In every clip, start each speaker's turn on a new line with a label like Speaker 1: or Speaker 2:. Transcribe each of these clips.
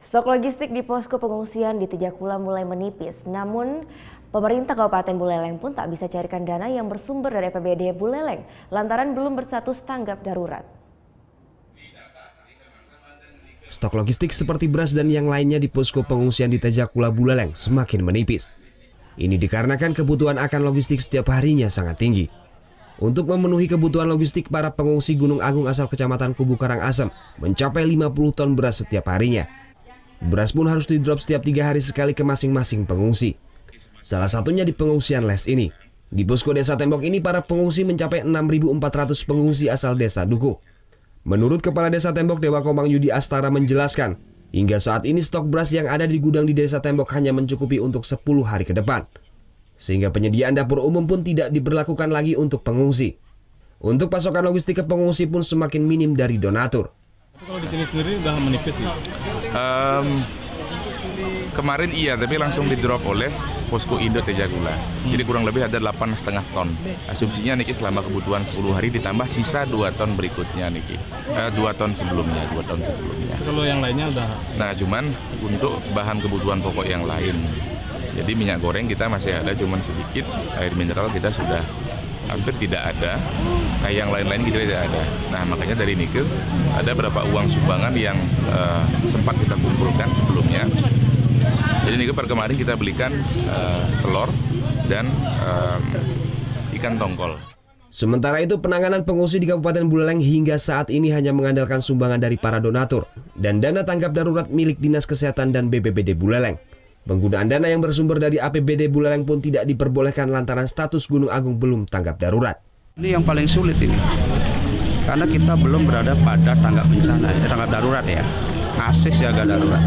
Speaker 1: Stok logistik di posko pengungsian di Tejakula mulai menipis, namun pemerintah Kabupaten Buleleng pun tak bisa carikan dana yang bersumber dari APBD Buleleng lantaran belum berstatus tanggap darurat.
Speaker 2: Stok logistik seperti beras dan yang lainnya di posko pengungsian di Tejakula Buleleng semakin menipis. Ini dikarenakan kebutuhan akan logistik setiap harinya sangat tinggi. Untuk memenuhi kebutuhan logistik, para pengungsi Gunung Agung asal Kecamatan Kubu Karangasem mencapai 50 ton beras setiap harinya. Beras pun harus didrop setiap 3 hari sekali ke masing-masing pengungsi. Salah satunya di pengungsian Les ini. Di posko Desa Tembok ini para pengungsi mencapai 6.400 pengungsi asal Desa Dukuh. Menurut Kepala Desa Tembok Dewa Komang Yudi Astara menjelaskan, hingga saat ini stok beras yang ada di gudang di Desa Tembok hanya mencukupi untuk 10 hari ke depan. Sehingga penyediaan dapur umum pun tidak diberlakukan lagi untuk pengungsi. Untuk pasokan logistik ke pengungsi pun semakin minim dari donatur.
Speaker 3: Kalau di sini sendiri udah menipis nih?
Speaker 4: Kemarin iya, tapi langsung di-drop oleh Posko Indo Tejakula. Jadi kurang lebih ada 8,5 ton. Asumsinya Niki selama kebutuhan 10 hari ditambah sisa 2 ton berikutnya Niki. 2 ton sebelumnya.
Speaker 3: Kalau yang lainnya udah?
Speaker 4: Nah, cuman untuk bahan kebutuhan pokok yang lain. Jadi minyak goreng kita masih ada, cuman sedikit. Air mineral kita sudah hampir tidak ada. Kayak yang lain-lain kita tidak ada. Nah, makanya dari Niki ada beberapa uang sumbangan yang sempat kita kumpulkan sebelumnya. Jadi Niki per kemarin kita belikan telur dan ikan tongkol.
Speaker 2: Sementara itu penanganan pengungsi di Kabupaten Buleleng hingga saat ini hanya mengandalkan sumbangan dari para donatur dan dana tanggap darurat milik Dinas Kesehatan dan BPBD Buleleng. Penggunaan dana yang bersumber dari APBD Buleleng pun tidak diperbolehkan lantaran status Gunung Agung belum tanggap darurat.
Speaker 5: Ini yang paling sulit ini, karena kita belum berada pada tanggap bencana, tanggap darurat ya, ASIS siaga darurat.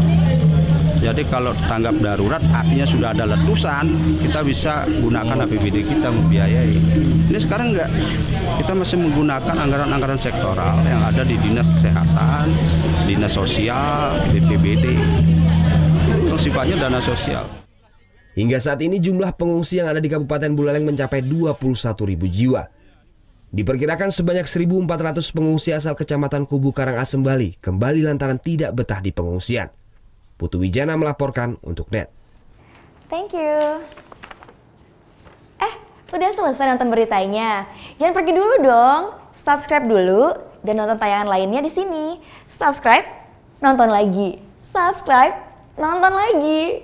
Speaker 5: Jadi kalau tanggap darurat artinya sudah ada letusan, kita bisa gunakan APBD kita membiayai. Ini sekarang enggak, kita masih menggunakan anggaran-anggaran sektoral yang ada di Dinas Kesehatan, Dinas Sosial, BPBD. Itu sifatnya dana sosial.
Speaker 2: Hingga saat ini jumlah pengungsi yang ada di Kabupaten Buleleng mencapai 21.000 jiwa. Diperkirakan sebanyak 1.400 pengungsi asal Kecamatan Kubu Karangasem Bali kembali lantaran tidak betah di pengungsian. Putu Wijana melaporkan untuk NET.
Speaker 1: Thank you. Udah selesai nonton beritanya? Jangan pergi dulu dong. Subscribe dulu dan nonton tayangan lainnya di sini. Subscribe, nonton lagi. Subscribe, nonton lagi.